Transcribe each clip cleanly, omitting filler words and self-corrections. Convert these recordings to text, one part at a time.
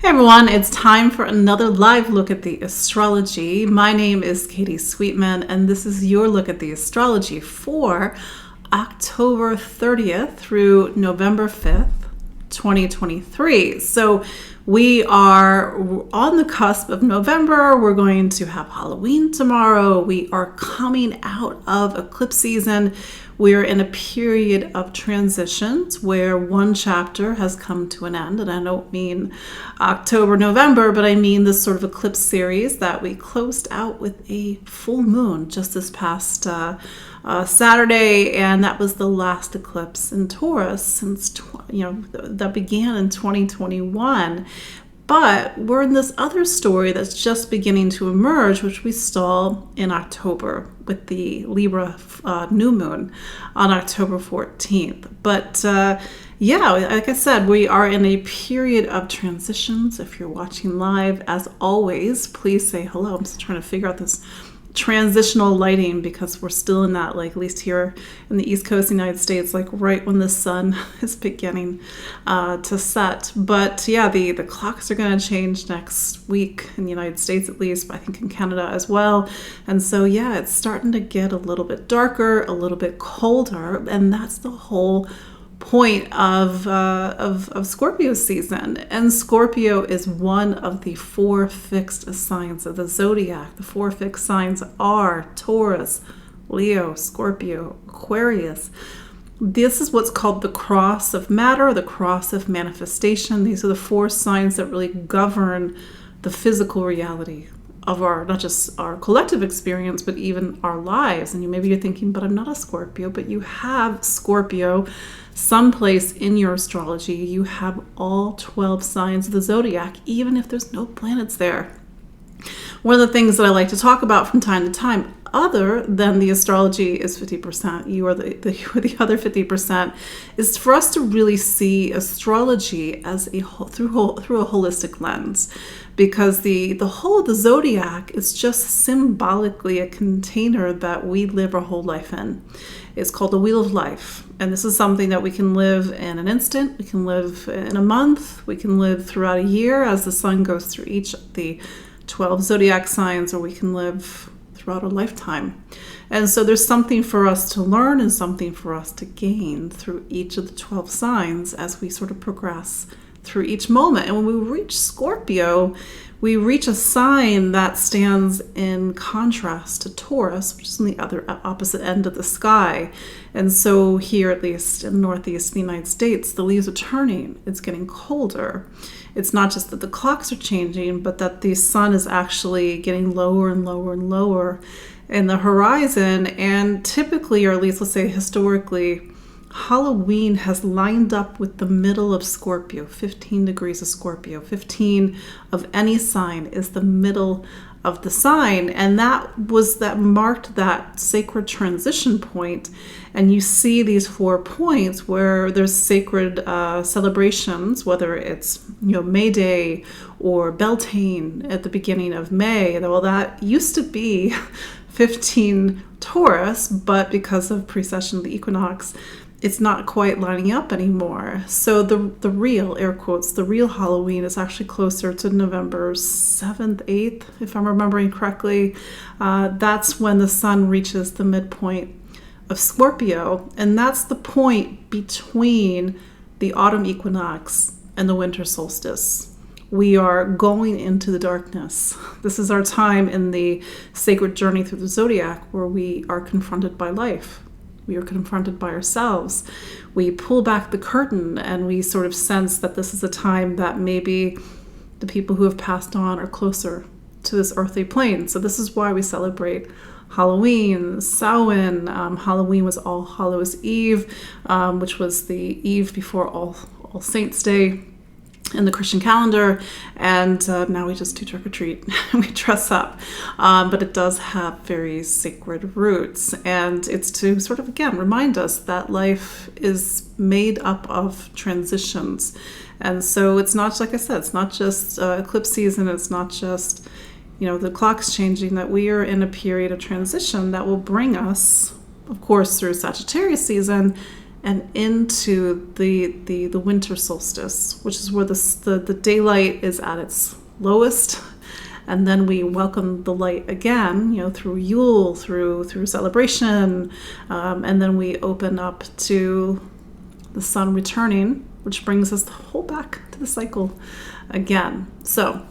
Hey everyone, it's time for another live look at the astrology. My name is Katie Sweetman, and this is your look at the astrology for October 30th through November 5th, 2023. So we are on the cusp of November. We're going to have Halloween tomorrow. We are coming out of eclipse season. We're in a period of transitions where one chapter has come to an end. And I don't mean October, November, but I mean this sort of eclipse series that we closed out with a full moon just this past Saturday. And that was the last eclipse in Taurus since, that began in 2021. But we're in this other story that's just beginning to emerge, which we saw in October with the Libra new moon on October 14th. But like I said, we are in a period of transitions. If you're watching live, as always, please say hello. I'm just trying to figure out this transitional lighting because we're still in that, at least here in the East Coast of the United States, right when the sun is beginning to set. But the clocks are going to change next week in the United States, at least, but I think in Canada as well. And so it's starting to get a little bit darker, a little bit colder, and that's the whole point of Scorpio season. And Scorpio is one of the four fixed signs of the zodiac. The four fixed signs are Taurus, Leo, Scorpio, Aquarius. This is what's called the cross of matter, the cross of manifestation. These are the four signs that really govern the physical reality of not just our collective experience, but even our lives. And maybe you're thinking, but I'm not a Scorpio, but you have Scorpio someplace in your astrology. You have all 12 signs of the zodiac, even if there's no planets there. One of the things that I like to talk about from time to time, other than the astrology is 50%, you are the other 50%, is for us to really see astrology as through a holistic lens, because the whole of the zodiac is just symbolically a container that we live our whole life in. It's called the Wheel of Life, and this is something that we can live in an instant, we can live in a month, we can live throughout a year as the sun goes through each of the 12 zodiac signs, or we can live throughout a lifetime. And so there's something for us to learn and something for us to gain through each of the 12 signs as we sort of progress through each moment. And when we reach Scorpio, we reach a sign that stands in contrast to Taurus, which is on the other opposite end of the sky. And so here, at least in the northeast of the United States, the leaves are turning. It's getting colder. It's not just that the clocks are changing, but that the sun is actually getting lower and lower and lower in the horizon. And typically, or at least let's say historically, Halloween has lined up with the middle of Scorpio, 15 degrees of Scorpio. 15 of any sign is the middle of the sign, and that marked that sacred transition point. And you see these 4 points where there's sacred celebrations, whether it's May Day or Beltane at the beginning of May. Well, that used to be 15 Taurus, but because of precession of the equinox, it's not quite lining up anymore. So the real, air quotes, the real Halloween is actually closer to November 7th, 8th, if I'm remembering correctly. That's when the sun reaches the midpoint of Scorpio. And that's the point between the autumn equinox and the winter solstice. We are going into the darkness. This is our time in the sacred journey through the zodiac where we are confronted by life. We are confronted by ourselves. We pull back the curtain and we sort of sense that this is a time that maybe the people who have passed on are closer to this earthly plane. So this is why we celebrate Halloween, Samhain. Halloween was All Hallows Eve, which was the eve before All Saints Day in the Christian calendar, and now we just do trick or treat. We dress up, but it does have very sacred roots, and it's to sort of again remind us that life is made up of transitions. And so it's not, like I said, it's not just eclipse season, it's not just the clock's changing, that we are in a period of transition that will bring us, of course, through Sagittarius season and into the winter solstice, which is where the daylight is at its lowest. And then we welcome the light again, through Yule, through celebration. And then we open up to the sun returning, which brings us the whole back to the cycle again. So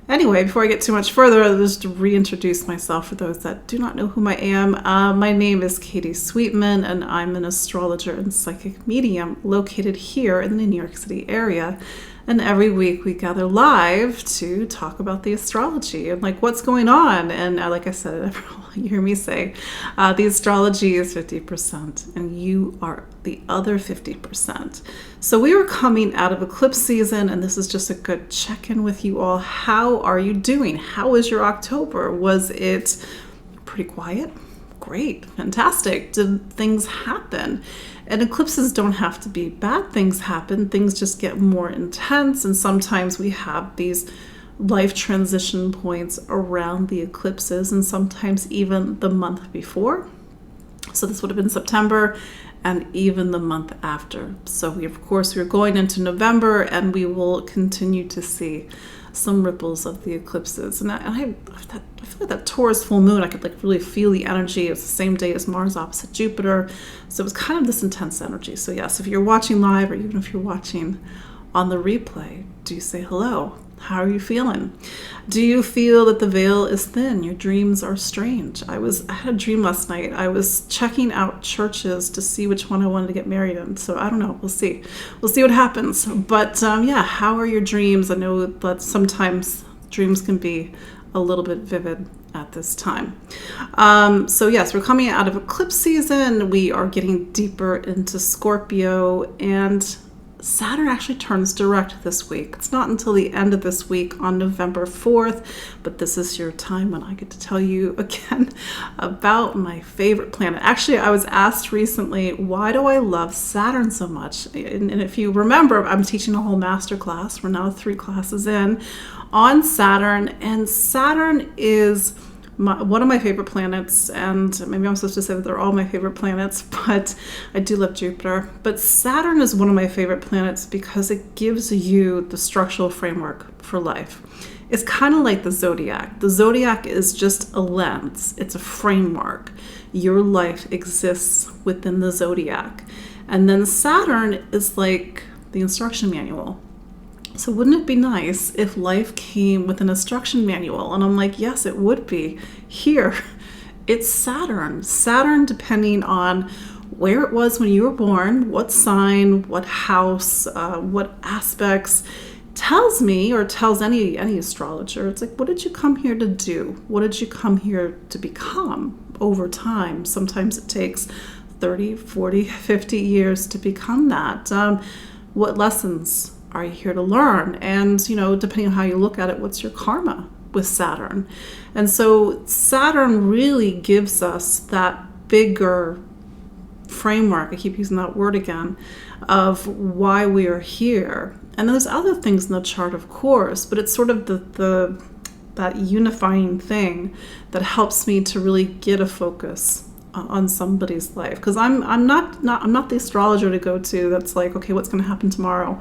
anyway, before I get too much further, I'll just reintroduce myself for those that do not know who I am. My name is Katie Sweetman, and I'm an astrologer and psychic medium located here in the New York City area. And every week we gather live to talk about the astrology and like what's going on. And like I said, you hear me say, the astrology is 50% and you are the other 50%. So we were coming out of eclipse season, and this is just a good check-in with you all. How are you doing? How was your October? Was it pretty quiet? Great, fantastic. Did things happen? And eclipses don't have to be bad things happen. Things just get more intense, and sometimes we have these life transition points around the eclipses, and sometimes even the month before. So this would have been September, and even the month after. So we're going into November, and we will continue to see some ripples of the eclipses. And I feel like that Taurus full moon, I could like really feel the energy. It was the same day as Mars opposite Jupiter. So it was kind of this intense energy. So yes, if you're watching live, or even if you're watching on the replay, do say hello. How are you feeling? Do you feel that the veil is thin? Your dreams are strange. I had a dream last night. I was checking out churches to see which one I wanted to get married in. So I don't know. We'll see. We'll see what happens. But how are your dreams? I know that sometimes dreams can be a little bit vivid at this time. So yes, we're coming out of eclipse season. We are getting deeper into Scorpio, and Saturn actually turns direct this week. It's not until the end of this week on November 4th, but this is your time when I get to tell you again about my favorite planet. Actually, I was asked recently, why do I love Saturn so much? And if you remember, I'm teaching a whole master class. We're now 3 classes in on Saturn, and Saturn is one of my favorite planets, and maybe I'm supposed to say that they're all my favorite planets, but I do love Jupiter. But Saturn is one of my favorite planets because it gives you the structural framework for life. It's kind of like the zodiac. The zodiac is just a lens. It's a framework. Your life exists within the zodiac. And then Saturn is like the instruction manual. So wouldn't it be nice if life came with an instruction manual? And I'm like, yes, it would be. Here, it's Saturn. Saturn, depending on where it was when you were born, what sign, what house, what aspects, tells me, or tells any astrologer, it's like, what did you come here to do? What did you come here to become over time? Sometimes it takes 30, 40, 50 years to become that. What lessons are you here to learn? And, depending on how you look at it, what's your karma with Saturn? And so Saturn really gives us that bigger framework, I keep using that word again, of why we are here. And there's other things in the chart, of course, but it's sort of that unifying thing that helps me to really get a focus on somebody's life, because I'm not the astrologer to go to that's like, okay, what's going to happen tomorrow?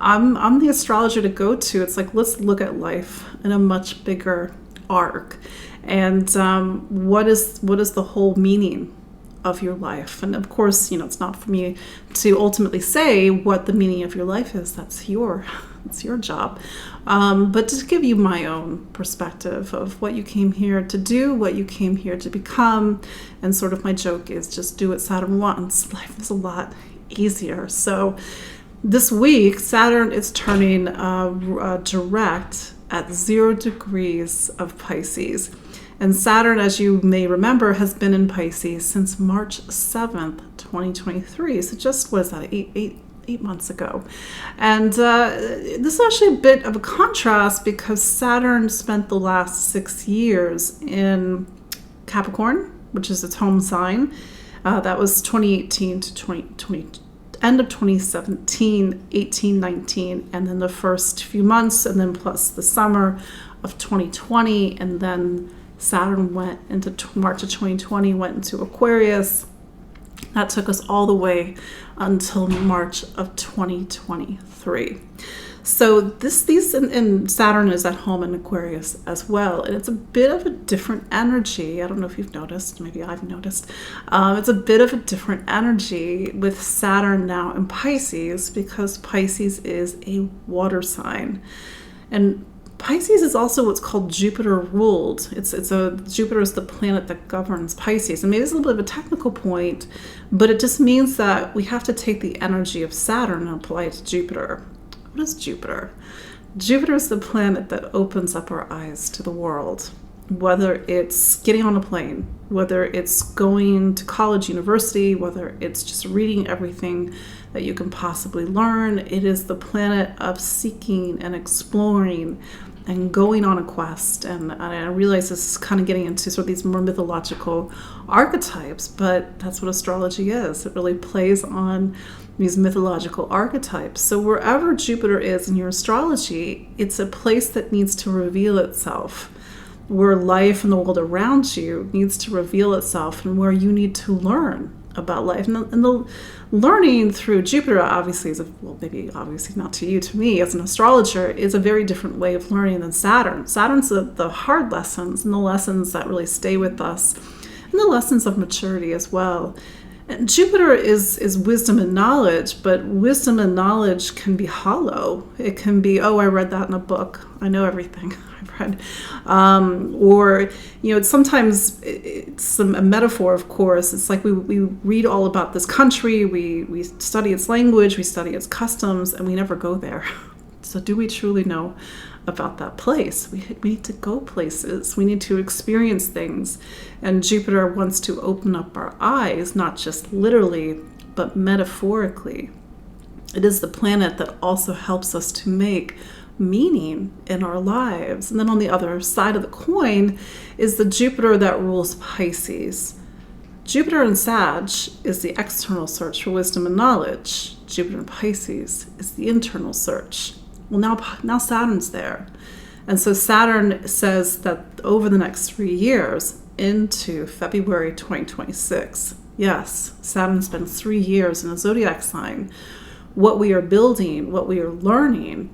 I'm the astrologer to go to. It's like, let's look at life in a much bigger arc, and what is the whole meaning of your life? And of course, it's not for me to ultimately say what the meaning of your life is. That's your job. But to give you my own perspective of what you came here to do, what you came here to become, and sort of my joke is just do what Saturn wants. Life is a lot easier. So this week, Saturn is turning direct at 0 degrees of Pisces. And Saturn, as you may remember, has been in Pisces since March 7th, 2023. So just, what is that, eight months ago. And this is actually a bit of a contrast because Saturn spent the last 6 years in Capricorn, which is its home sign. That was 2018 to 2020. End of 2017, 18, 19, and then the first few months, and then plus the summer of 2020, and then Saturn went into March of 2020, went into Aquarius, That took us all the way until March of 2023. So and Saturn is at home in Aquarius as well, and it's a bit of a different energy. I don't know if you've noticed, maybe I've noticed. It's a bit of a different energy with Saturn now in Pisces, because Pisces is a water sign. And Pisces is also what's called Jupiter ruled. Jupiter is the planet that governs Pisces. And maybe it's a little bit of a technical point, but it just means that we have to take the energy of Saturn and apply it to Jupiter. What is Jupiter? Jupiter is the planet that opens up our eyes to the world. Whether it's getting on a plane, whether it's going to college, university, whether it's just reading everything that you can possibly learn, it is the planet of seeking and exploring and going on a quest. And I realize this is kind of getting into sort of these more mythological archetypes, but that's what astrology is. It really plays on these mythological archetypes. So wherever Jupiter is in your astrology, it's a place that needs to reveal itself, where life and the world around you needs to reveal itself, and where you need to learn about life. And the learning through Jupiter obviously is, maybe obviously not to you, to me as an astrologer, is a very different way of learning than Saturn. Saturn's the hard lessons and the lessons that really stay with us, and the lessons of maturity as well. And Jupiter is wisdom and knowledge, but wisdom and knowledge can be hollow. It can be, oh, I read that in a book, I know everything I've read. Or, sometimes it's a metaphor, of course. It's like we read all about this country, we study its language, we study its customs, and we never go there. So do we truly know about that place? We need to go places. We need to experience things. And Jupiter wants to open up our eyes, not just literally, but metaphorically. It is the planet that also helps us to make meaning in our lives. And then on the other side of the coin is the Jupiter that rules Pisces. Jupiter in Sag is the external search for wisdom and knowledge. Jupiter in Pisces is the internal search. Well, now Saturn's there. And so Saturn says that over the next 3 years, into February 2026, yes, Saturn spends 3 years in a zodiac sign. What we are building, what we are learning,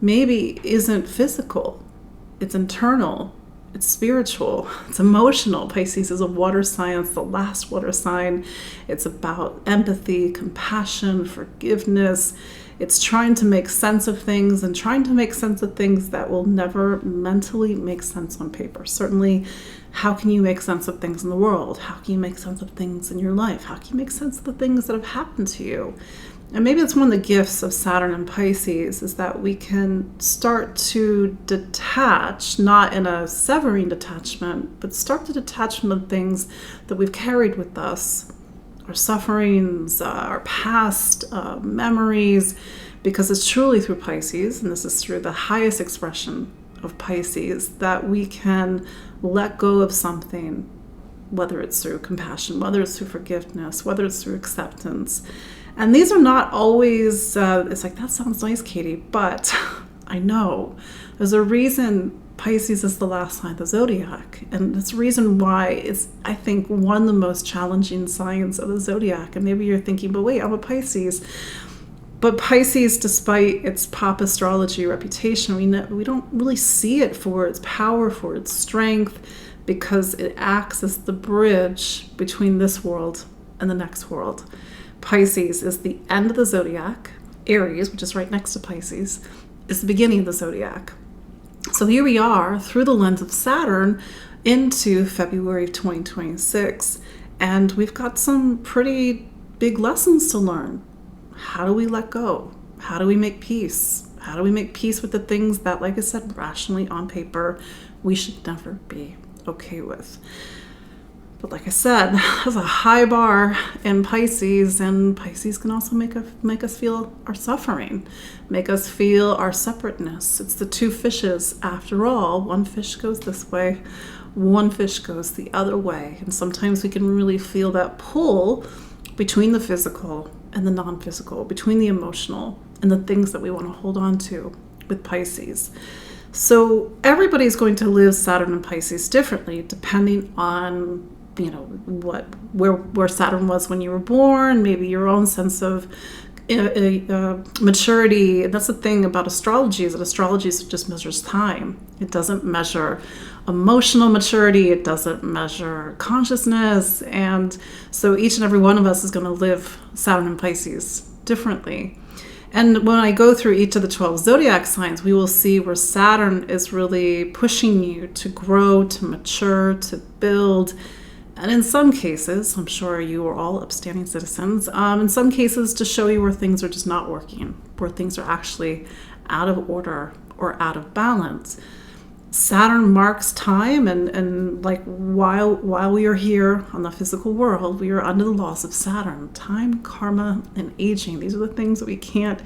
maybe isn't physical. It's internal. It's spiritual. It's emotional. Pisces is a water sign. It's the last water sign. It's about empathy, compassion, forgiveness. It's trying to make sense of things, and trying to make sense of things that will never mentally make sense on paper. Certainly, how can you make sense of things in the world? How can you make sense of things in your life? How can you make sense of the things that have happened to you? And maybe that's one of the gifts of Saturn and Pisces, is that we can start to detach, not in a severing detachment, but start to detach from the things that we've carried with us, our sufferings, our past memories, because it's truly through Pisces, and this is through the highest expression of Pisces, that we can let go of something, whether it's through compassion, whether it's through forgiveness, whether it's through acceptance. And these are not always, it's like, that sounds nice, Katie, but I know there's a reason Pisces is the last sign of the zodiac. And that's the reason why it's, I think, one of the most challenging signs of the zodiac. And maybe you're thinking, but wait, I'm a Pisces. But Pisces, despite its pop astrology reputation, we don't really see it for its power, for its strength, because it acts as the bridge between this world and the next world. Pisces is the end of the zodiac. Aries, which is right next to Pisces, is the beginning of the zodiac. So here we are through the lens of Saturn into February of 2026, and we've got some pretty big lessons to learn. How do we let go? How do we make peace? How do we make peace with the things that, like I said, rationally on paper, we should never be okay with? But like I said, there's a high bar in Pisces, and Pisces can also make us feel our suffering, make us feel our separateness. It's the two fishes, after all. One fish goes this way, one fish goes the other way. And sometimes we can really feel that pull between the physical and the non-physical, between the emotional and the things that we want to hold on to with Pisces. So everybody's going to live Saturn and Pisces differently, depending on where Saturn was when you were born, maybe your own sense of maturity. That's the thing about astrology, is that astrology just measures time. It doesn't measure emotional maturity. It doesn't measure consciousness. And so each and every one of us is going to live Saturn and Pisces differently. And when I go through each of the 12 zodiac signs, we will see where Saturn is really pushing you to grow, to mature, to build. And in some cases, I'm sure you are all upstanding citizens, in some cases to show you where things are just not working, where things are actually out of order or out of balance. Saturn marks time, and like while we are here on the physical world, we are under the laws of Saturn. Time, karma, and aging. These are the things that we can't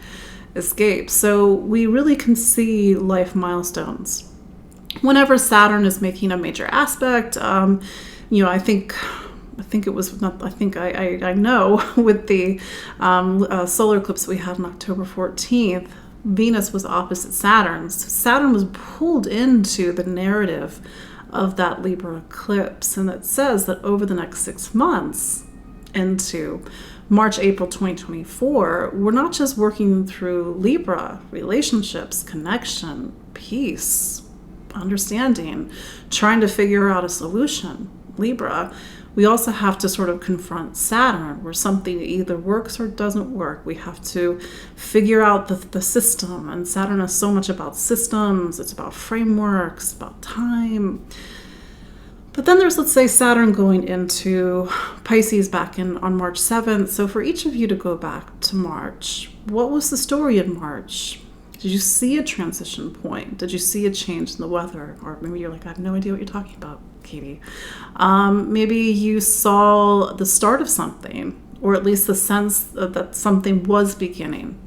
escape. So we really can see life milestones. Whenever Saturn is making a major aspect, I know with the solar eclipse we had on October 14th, Venus was opposite Saturn. So Saturn was pulled into the narrative of that Libra eclipse. And it says that over the next 6 months into March, April 2024, we're not just working through Libra, relationships, connection, peace, understanding, trying to figure out a solution. Libra, we also have to sort of confront Saturn, where something either works or doesn't work. We have to figure out the system. And Saturn is so much about systems. It's about frameworks, about time. But then there's, let's say, Saturn going into Pisces back on March 7th. So for each of you to go back to March, what was the story in March? Did you see a transition point? Did you see a change in the weather? Or maybe you're like, I have no idea what you're talking about, Katie. Maybe you saw the start of something, or at least the sense that something was beginning,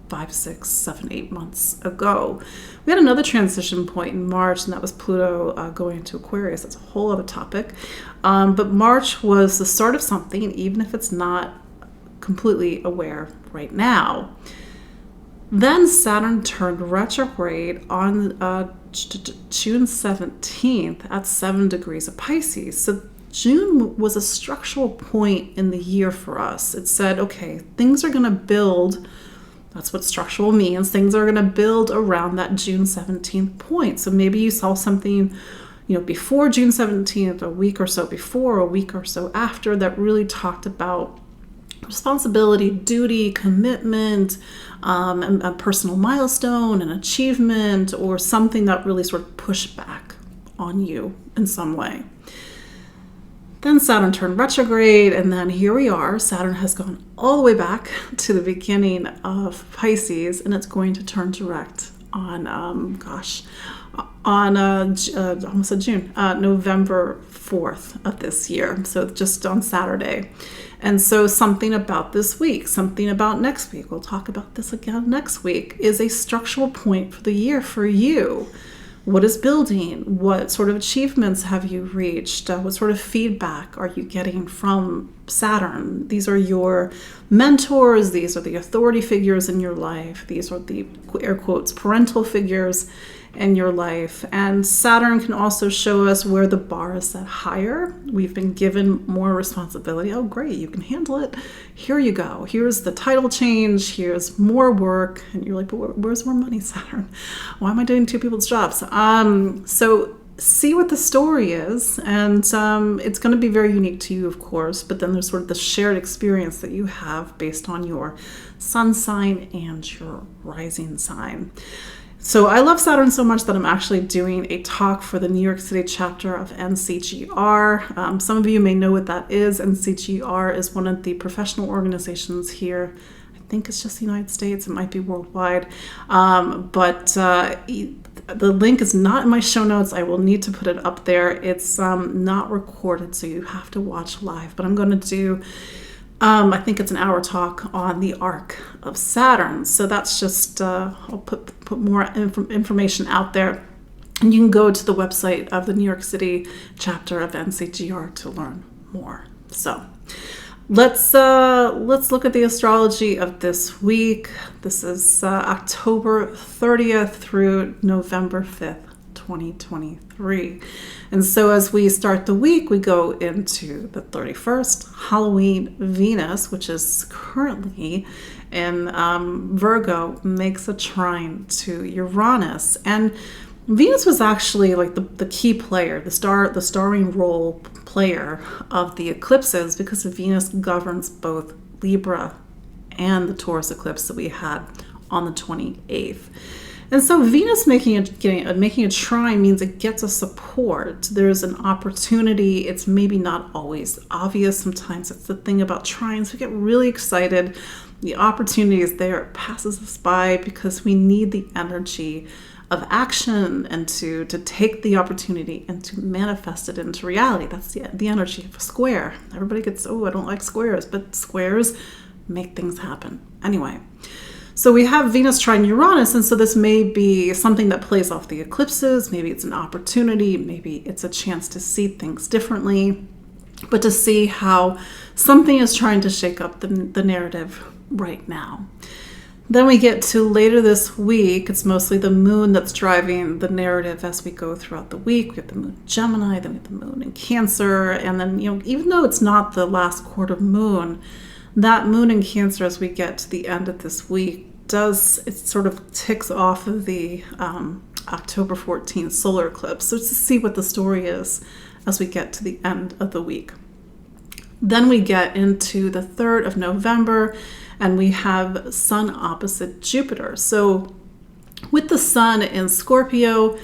5, 6, 7, 8 months ago. We had another transition point in March, and that was Pluto going into Aquarius. That's a whole other topic. But March was the start of something, even if it's not completely aware right now. Then Saturn turned retrograde on June 17th at 7 degrees of Pisces. So June was a structural point in the year for us. It said, okay, things are going to build. That's what structural means. Things are going to build around that June 17th point. So maybe you saw something, before June 17th, a week or so before, a week or so after, that really talked about responsibility, duty, commitment, and a personal milestone, an achievement, or something that really sort of pushed back on you in some way. Then Saturn turned retrograde, and then here we are. Saturn has gone all the way back to the beginning of Pisces, and it's going to turn direct on, June, November 4th of this year. So just on Saturday. And so something about this week, something about next week, we'll talk about this again next week, is a structural point for the year for you. What is building? What sort of achievements have you reached? What sort of feedback are you getting from Saturn? These are your mentors. These are the authority figures in your life. These are the, air quotes, parental figures in your life. And Saturn can also show us where the bar is set higher. We've been given more responsibility. Oh, great, you can handle it. Here you go. Here's the title change. Here's more work. And you're like, but where's more money, Saturn? Why am I doing 2 people's jobs? So see what the story is. And it's going to be very unique to you, of course. But then there's sort of the shared experience that you have based on your sun sign and your rising sign. So I love Saturn so much that I'm actually doing a talk for the New York City chapter of NCGR. Some of you may know what that is. NCGR is one of the professional organizations here. I think it's just the United States. It might be worldwide. But the link is not in my show notes. I will need to put it up there. It's not recorded, so you have to watch live. But I'm going to do... I think it's an hour talk on the arc of Saturn. So that's just, I'll put more information out there. And you can go to the website of the New York City chapter of NCGR to learn more. So let's look at the astrology of this week. This is October 30th through November 5th, 2023. And so as we start the week, we go into the 31st, Halloween. Venus, which is currently in Virgo, makes a trine to Uranus. And Venus was actually like the key player, the starring role player of the eclipses, because Venus governs both Libra and the Taurus eclipse that we had on the 28th. And so Venus making a trine means it gets a support. There's an opportunity. It's maybe not always obvious. Sometimes it's the thing about trines. We get really excited. The opportunity is there. It passes us by because we need the energy of action and to take the opportunity and to manifest it into reality. That's the energy of a square. Everybody gets, oh, I don't like squares, but squares make things happen. Anyway, so we have Venus trine Uranus, and so this may be something that plays off the eclipses. Maybe it's an opportunity. Maybe it's a chance to see things differently, but to see how something is trying to shake up the narrative right now. Then we get to later this week. It's mostly the moon that's driving the narrative as we go throughout the week. We have the moon in Gemini, then we have the moon in Cancer, and then, even though it's not the last quarter moon, that moon in Cancer, as we get to the end of this week, it sort of ticks off of the October 14th solar eclipse. So to see what the story is as we get to the end of the week. Then we get into the 3rd of November, and we have Sun opposite Jupiter. So with the Sun in Scorpio,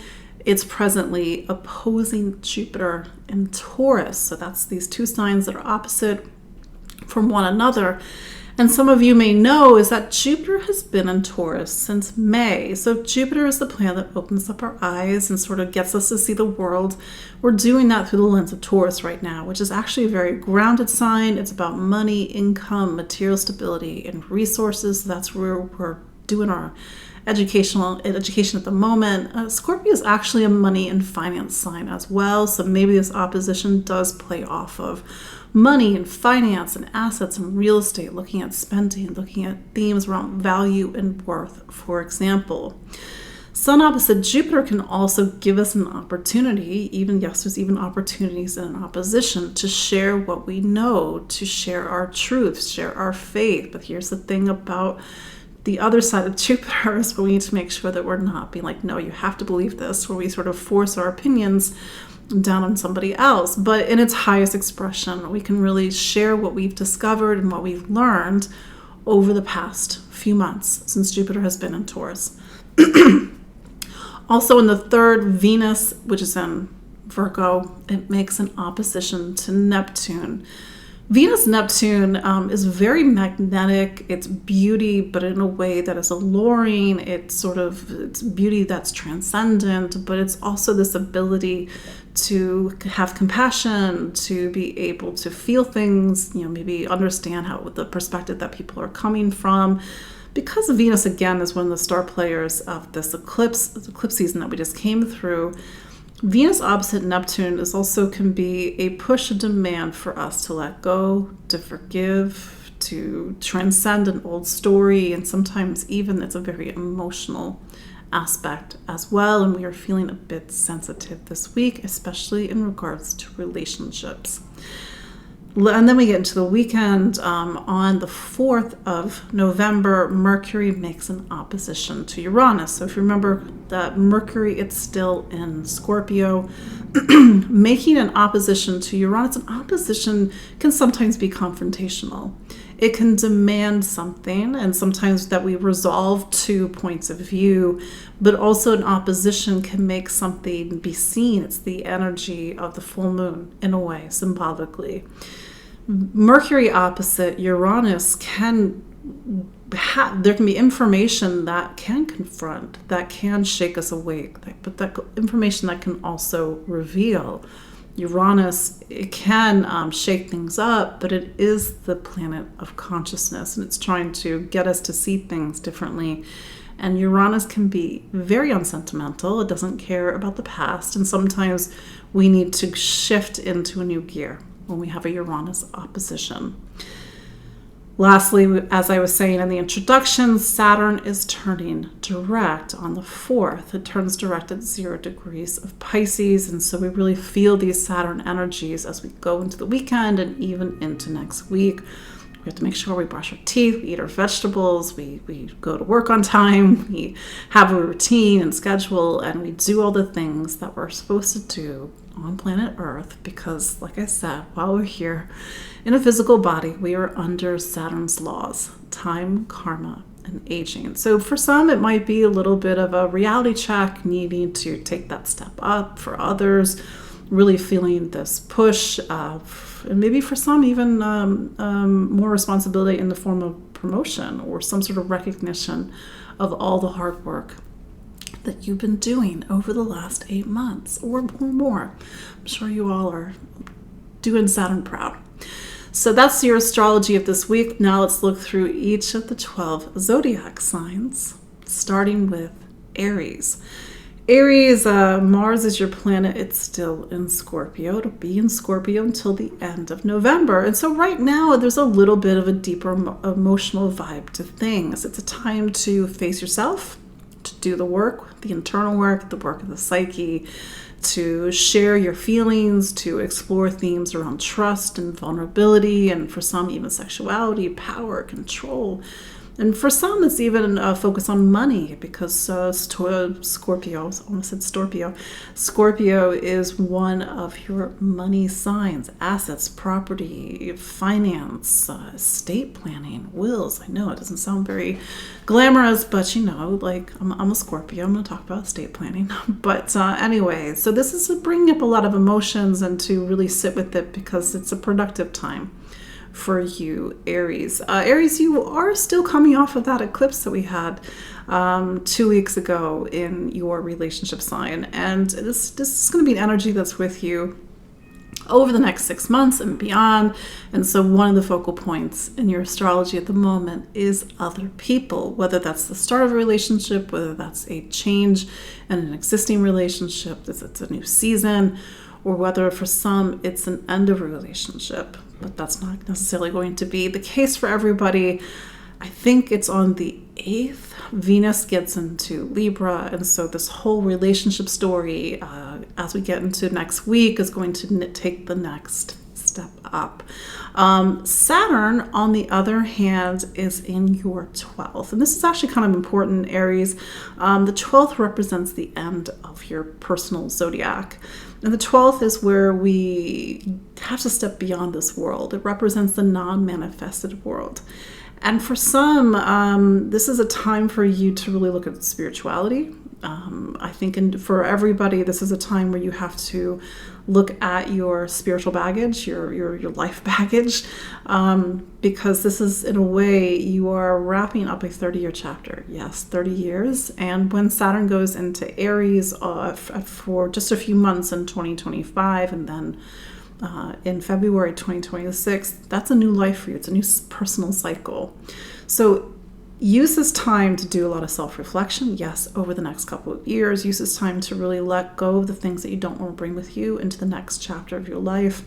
it's presently opposing Jupiter in Taurus. So that's these two signs that are opposite from one another. And some of you may know is that Jupiter has been in Taurus since May. So Jupiter is the planet that opens up our eyes and sort of gets us to see the world. We're doing that through the lens of Taurus right now, which is actually a very grounded sign. It's about money, income, material stability, and resources. That's where we're doing our education at the moment. Scorpio is actually a money and finance sign as well. So maybe this opposition does play off of money and finance and assets and real estate, looking at spending, looking at themes around value and worth, for example. Sun opposite Jupiter can also give us an opportunity, there's even opportunities in opposition, to share what we know, to share our truths, share our faith. But here's the thing about the other side of Jupiter is where we need to make sure that we're not being like, no, you have to believe this, where we sort of force our opinions down on somebody else. But in its highest expression, we can really share what we've discovered and what we've learned over the past few months since Jupiter has been in Taurus. Also in the 3rd, Venus, which is in Virgo, it makes an opposition to Neptune. Venus-Neptune is very magnetic. It's beauty, but in a way that is alluring. It's beauty that's transcendent, but it's also this ability to have compassion, to be able to feel things, maybe understand the perspective that people are coming from. Because Venus, again, is one of the star players of this eclipse season that we just came through, Venus opposite Neptune can be a push, a demand for us to let go, to forgive, to transcend an old story, and sometimes even it's a very emotional aspect as well. And we are feeling a bit sensitive this week, especially in regards to relationships. And then we get into the weekend. On the 4th of November, Mercury makes an opposition to Uranus. So if you remember that Mercury, it's still in Scorpio, making an opposition to Uranus. An opposition can sometimes be confrontational. It can demand something, and sometimes that we resolve two points of view, but also an opposition can make something be seen. It's the energy of the full moon, in a way, symbolically. Mercury opposite Uranus there can be information that can confront, that can shake us awake, but that information that can also reveal. Uranus, it can shake things up, but it is the planet of consciousness, and it's trying to get us to see things differently. And Uranus can be very unsentimental. It doesn't care about the past, and sometimes we need to shift into a new gear when we have a Uranus opposition. Lastly, as I was saying in the introduction, Saturn is turning direct on the 4th. It turns direct at 0 degrees of Pisces. And so we really feel these Saturn energies as we go into the weekend and even into next week. We have to make sure we brush our teeth, we eat our vegetables, we go to work on time, we have a routine and schedule, and we do all the things that we're supposed to do on planet Earth because, like I said, while we're here in a physical body, we are under Saturn's laws, time, karma, and aging. So for some, it might be a little bit of a reality check, needing to take that step up. For others, really feeling this push of, and maybe for some even more responsibility in the form of promotion or some sort of recognition of all the hard work that you've been doing over the last 8 months or more. I'm sure you all are doing Saturn proud. So that's your astrology of this week. Now let's look through each of the 12 zodiac signs, starting with Aries. Aries, Mars is your planet. It's still in Scorpio. It'll be in Scorpio until the end of November. And so right now, there's a little bit of a deeper emotional vibe to things. It's a time to face yourself, to do the work, the internal work, the work of the psyche, to share your feelings, to explore themes around trust and vulnerability, and for some, even sexuality, power, control. And for some, it's even a focus on money because Scorpio, almost said Storpio. Scorpio is one of your money signs, assets, property, finance, estate planning, wills. I know it doesn't sound very glamorous, but like I'm a Scorpio. I'm going to talk about estate planning. But anyway, so this is bringing up a lot of emotions and to really sit with it because it's a productive time for you, Aries. Aries, you are still coming off of that eclipse that we had 2 weeks ago in your relationship sign. And this is going to be an energy that's with you over the next 6 months and beyond. And so one of the focal points in your astrology at the moment is other people, whether that's the start of a relationship, whether that's a change in an existing relationship, it's a new season, or whether for some it's an end of a relationship. But that's not necessarily going to be the case for everybody. I think it's on the 8th, Venus gets into Libra, and so this whole relationship story, as we get into next week, is going to take the next step up. Saturn, on the other hand, is in your 12th, and this is actually kind of important, Aries. The 12th represents the end of your personal zodiac. And the 12th is where we have to step beyond this world. It represents the non-manifested world. And for some, this is a time for you to really look at spirituality. I think for everybody, this is a time where you have to look at your spiritual baggage, your life baggage, because this is, in a way, you are wrapping up a 30-year chapter. Yes, 30 years. And when Saturn goes into Aries for just a few months in 2025, and then in February 2026, that's a new life for you. It's a new personal cycle. So use this time to do a lot of self-reflection, yes, over the next couple of years. Use this time to really let go of the things that you don't want to bring with you into the next chapter of your life.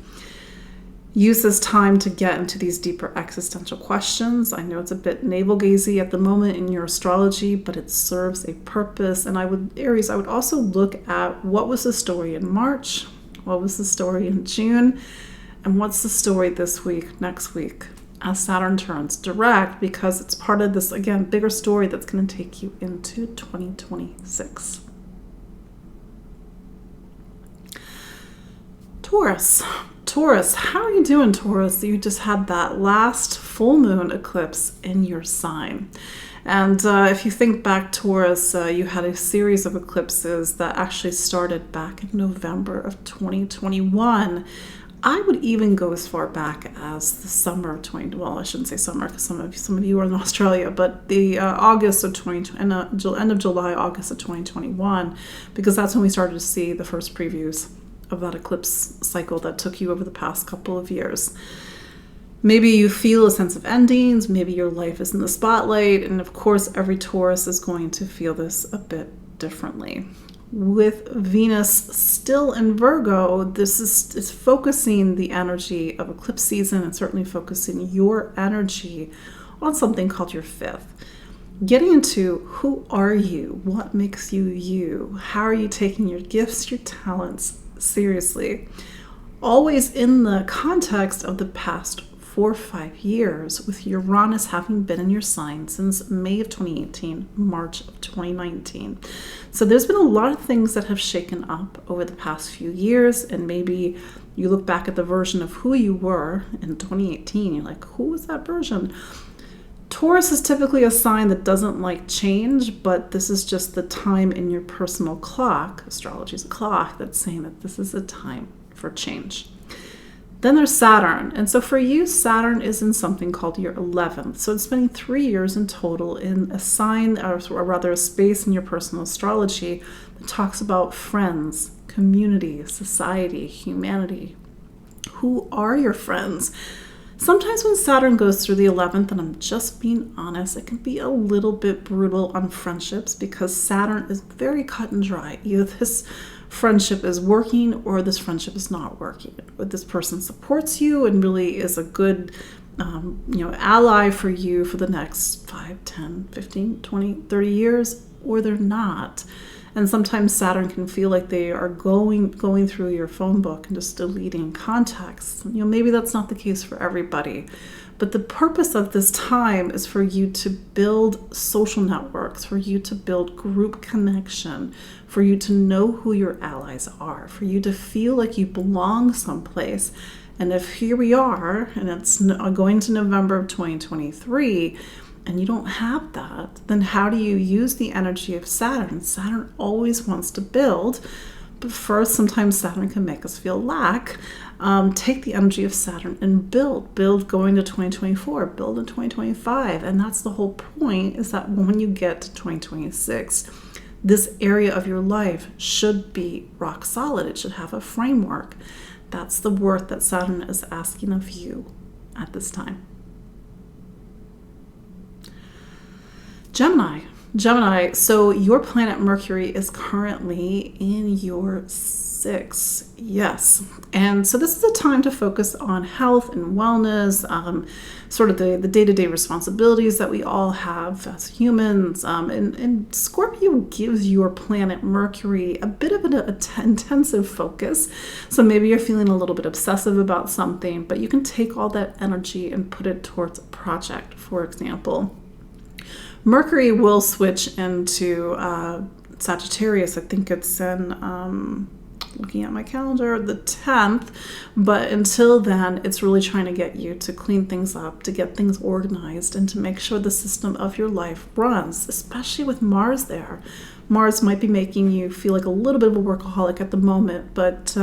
Use this time to get into these deeper existential questions. I know it's a bit navel-gazy at the moment in your astrology, but it serves a purpose. And Aries, I would also look at what was the story in March, what was the story in June, and what's the story this week, next week, as Saturn turns direct, because it's part of this, again, bigger story that's going to take you into 2026. Taurus, how are you doing, Taurus? You just had that last full moon eclipse in your sign. And if you think back, Taurus, you had a series of eclipses that actually started back in November of 2021. I would even go as far back as the summer of well, I shouldn't say summer because some of you are in Australia, but the August of end of July, August of 2021, because that's when we started to see the first previews of that eclipse cycle that took you over the past couple of years. Maybe you feel a sense of endings, maybe your life is in the spotlight, and of course every Taurus is going to feel this a bit differently. with Venus still in Virgo, this is focusing the energy of eclipse season and certainly focusing your energy on something called your fifth. Getting into who are you? What makes you you? How are you taking your gifts, your talents seriously? Always in the context of the past 4 or 5 years, with Uranus having been in your sign since May of 2018, March of 2019. So there's been a lot of things that have shaken up over the past few years, and maybe you look back at the version of who you were in 2018, you're like, who was that version? Taurus is typically a sign that doesn't like change, but this is just the time in your personal clock. Astrology is a clock that's saying that this is a time for change. Then there's Saturn. And so for you, Saturn is in something called your 11th. So it's spending 3 years in total in a sign, or rather a space in your personal astrology that talks about friends, community, society, humanity. Who are your friends? Sometimes when Saturn goes through the 11th, and I'm just being honest, it can be a little bit brutal on friendships because Saturn is very cut and dry. Either this friendship is working or this friendship is not working. Or this person supports you and really is a good ally for you for the next 5, 10, 15, 20, 30 years, or they're not. And sometimes Saturn can feel like they are going through your phone book and just deleting contacts. Maybe that's not the case for everybody. But the purpose of this time is for you to build social networks, for you to build group connection, for you to know who your allies are, for you to feel like you belong someplace. And if here we are, and it's going to November of 2023, and you don't have that, then how do you use the energy of Saturn? Saturn always wants to build, but first, sometimes Saturn can make us feel lack. Take the energy of Saturn and build going to 2024, build in 2025. And that's the whole point, is that when you get to 2026, this area of your life should be rock solid. It should have a framework. That's the work that Saturn is asking of you at this time. Gemini, so your planet Mercury is currently in your 6th. Yes. And so this is a time to focus on health and wellness, sort of the day-to-day responsibilities that we all have as humans. And Scorpio gives your planet Mercury a bit of an intensive focus. So maybe you're feeling a little bit obsessive about something, but you can take all that energy and put it towards a project, for example. Mercury will switch into Sagittarius. I think it's in, looking at my calendar, the 10th. But until then, it's really trying to get you to clean things up, to get things organized, and to make sure the system of your life runs, especially with Mars there. Mars might be making you feel like a little bit of a workaholic at the moment, but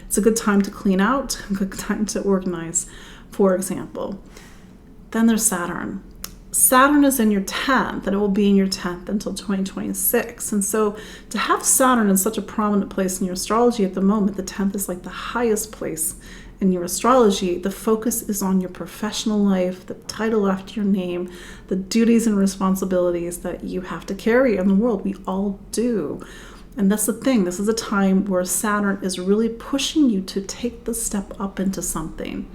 it's a good time to clean out, a good time to organize, for example. Then there's Saturn. Saturn is in your 10th, and it will be in your 10th until 2026. And so to have Saturn in such a prominent place in your astrology at the moment, the 10th is like the highest place in your astrology. The focus is on your professional life, the title after your name, the duties and responsibilities that you have to carry in the world. We all do. And that's the thing. This is a time where Saturn is really pushing you to take the step up into something.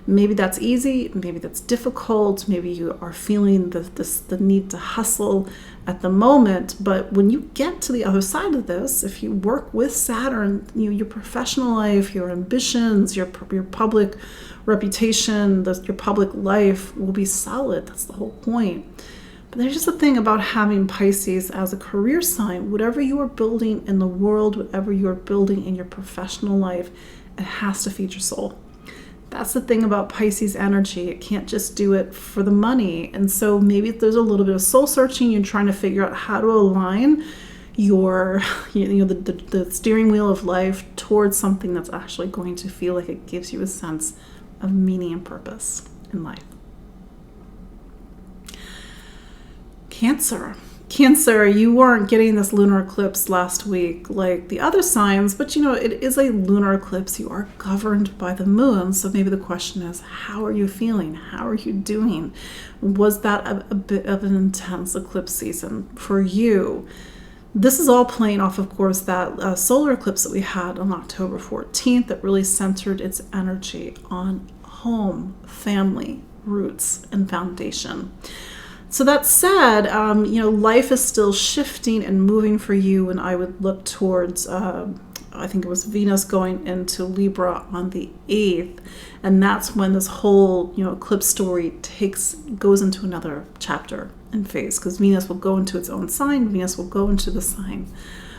Maybe that's easy, maybe that's difficult, maybe you are feeling the need to hustle at the moment, but when you get to the other side of this, if you work with Saturn, your professional life, your ambitions, your public reputation, your public life will be solid. That's the whole point. But there's just a thing about having Pisces as a career sign. Whatever you are building in the world, whatever you are building in your professional life, it has to feed your soul. That's the thing about Pisces energy. It can't just do it for the money. And so maybe there's a little bit of soul searching. You're trying to figure out how to align your, the steering wheel of life towards something that's actually going to feel like it gives you a sense of meaning and purpose in life. Cancer, you weren't getting this lunar eclipse last week like the other signs, but it is a lunar eclipse. You are governed by the moon. So maybe the question is, how are you feeling? How are you doing? Was that a bit of an intense eclipse season for you? This is all playing off, of course, that solar eclipse that we had on October 14th that really centered its energy on home, family, roots, and foundation. So that said, life is still shifting and moving for you, and I would look towards, I think it was Venus going into Libra on the 8th, and that's when this whole, eclipse story goes into another chapter and phase, because Venus will go into its own sign. Venus will go into the sign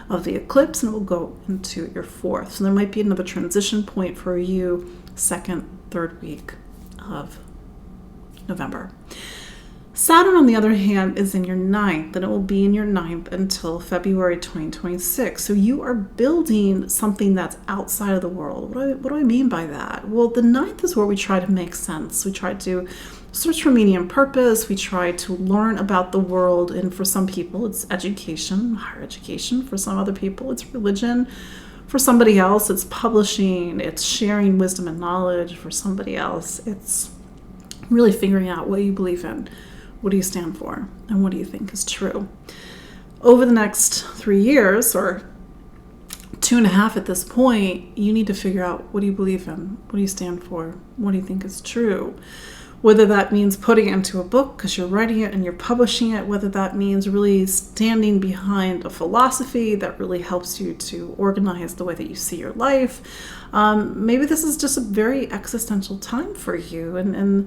of the eclipse, and it will go into your 4th. So there might be another transition point for you, 2nd, 3rd week of November. Saturn, on the other hand, is in your 9th, and it will be in your 9th until February 2026. So you are building something that's outside of the world. What do I mean by that? Well, the 9th is where we try to make sense. We try to search for meaning and purpose. We try to learn about the world. And for some people, it's education, higher education. For some other people, it's religion. For somebody else, it's publishing. It's sharing wisdom and knowledge. For somebody else, it's really figuring out what you believe in. What do you stand for? And what do you think is true? Over the next 3 years, or 2.5 at this point, you need to figure out, what do you believe in? What do you stand for? What do you think is true? Whether that means putting it into a book because you're writing it and you're publishing it, whether that means really standing behind a philosophy that really helps you to organize the way that you see your life. Maybe this is just a very existential time for you, and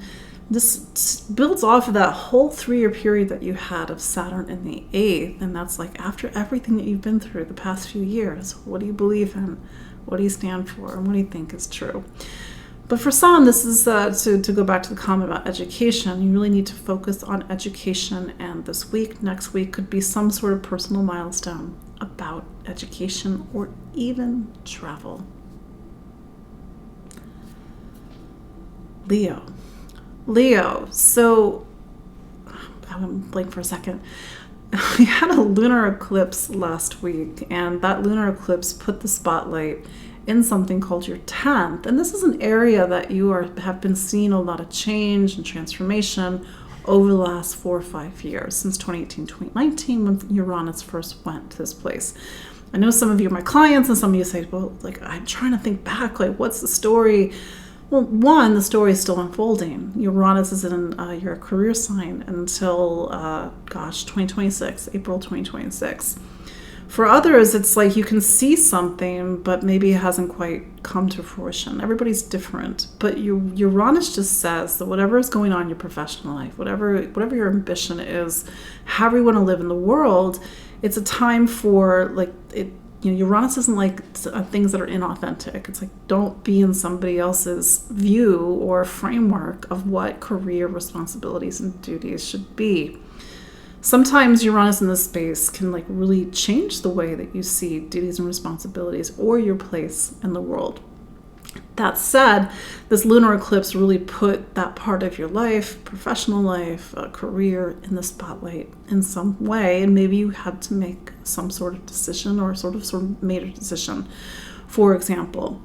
this builds off of that whole 3-year period that you had of Saturn in the 8th, and that's like after everything that you've been through the past few years. What do you believe in? What do you stand for? And what do you think is true? But for some, this is to go back to the comment about education. You really need to focus on education, and this week, next week, could be some sort of personal milestone about education or even travel. Leo, so I'm going to blink for a second. We had a lunar eclipse last week, and that lunar eclipse put the spotlight in something called your 10th. And this is an area that you have been seeing a lot of change and transformation over the last 4 or 5 years, since 2018, 2019, when Uranus first went to this place. I know some of you are my clients, and some of you say, well, I'm trying to think back, what's the story? Well, one, the story is still unfolding. Uranus is in your career sign until, 2026, April 2026. For others, it's like you can see something, but maybe it hasn't quite come to fruition. Everybody's different. But Uranus just says that whatever is going on in your professional life, whatever your ambition is, however you want to live in the world, it's a time for, Uranus isn't like things that are inauthentic. It's like, don't be in somebody else's view or framework of what career responsibilities and duties should be. Sometimes Uranus in this space can really change the way that you see duties and responsibilities or your place in the world. That said, this lunar eclipse really put that part of your life, professional life, career, in the spotlight in some way, and maybe you had to make some sort of decision or sort of made a decision. For example,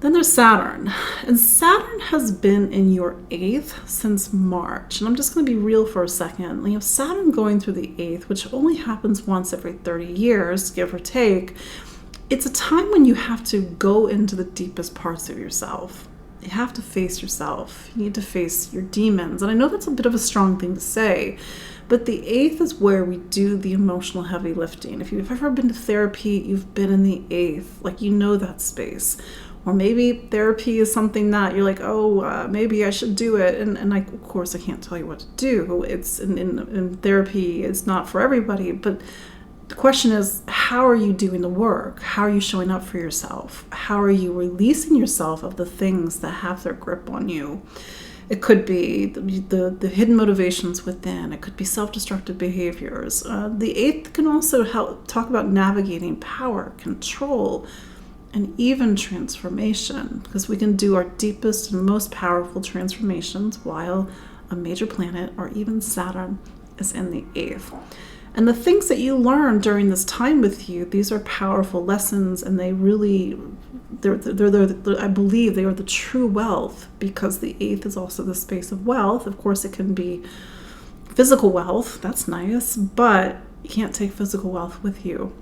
then there's Saturn, and Saturn has been in your 8th since March, and I'm just going to be real for a second. Saturn going through the 8th, which only happens once every 30 years, give or take. It's a time when you have to go into the deepest parts of yourself. You have to face yourself. You need to face your demons. And I know that's a bit of a strong thing to say, but the 8th is where we do the emotional heavy lifting. If you've ever been to therapy, you've been in the 8th. You know that space. Or maybe therapy is something that you're like, maybe I should do it. And of course, I can't tell you what to do. It's in therapy, it's not for everybody, but the question is, how are you doing the work? How are you showing up for yourself? How are you releasing yourself of the things that have their grip on you? It could be the hidden motivations within. It could be self-destructive behaviors. The 8th can also help talk about navigating power, control, and even transformation, because we can do our deepest and most powerful transformations while a major planet, or even Saturn, is in the 8th. And the things that you learn during this time with you, these are powerful lessons, and they really, I believe they are the true wealth, because the 8th is also the space of wealth. Of course, it can be physical wealth, that's nice, but You can't take physical wealth with you.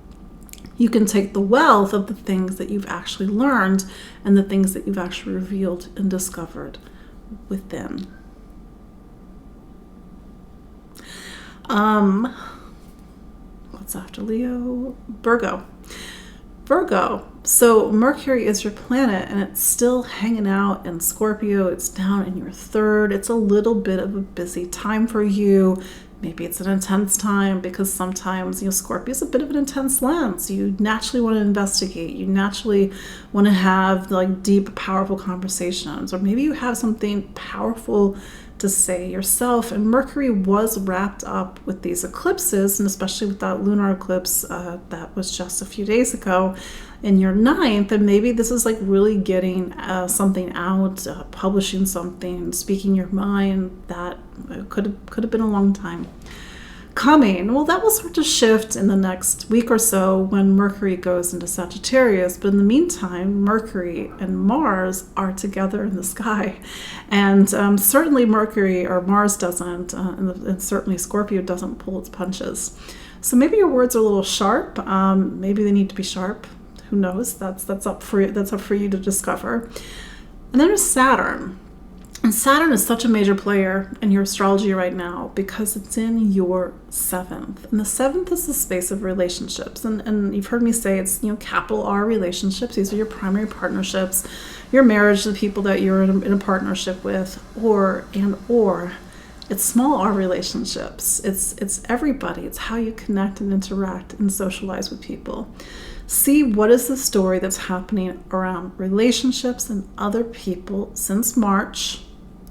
You can take the wealth of the things that you've actually learned and the things that you've actually revealed and discovered within. What's after Leo? Virgo. So Mercury is your planet and it's still hanging out in Scorpio. It's down in your third. It's a little bit of a busy time for you. Maybe it's an intense time because sometimes, Scorpio is a bit of an intense lens. You naturally want to investigate. You naturally want to have deep, powerful conversations. Or maybe you have something powerful to say yourself. And Mercury was wrapped up with these eclipses, and especially with that lunar eclipse that was just a few days ago in your ninth. And maybe this is really getting something out, publishing something, speaking your mind that could have been a long time coming. Well, that will start to shift in the next week or so when Mercury goes into Sagittarius. But in the meantime, Mercury and Mars are together in the sky. And certainly Mercury or Mars doesn't, and certainly Scorpio doesn't pull its punches. So maybe your words are a little sharp. Maybe they need to be sharp. Who knows? That's up for you to discover. And then there's Saturn. And Saturn is such a major player in your astrology right now because it's in your seventh. And the seventh is the space of relationships. And you've heard me say it's, capital R relationships. These are your primary partnerships, your marriage, the people that you're in a partnership with, or it's small R relationships. It's everybody. It's how you connect and interact and socialize with people. See what is the story that's happening around relationships and other people since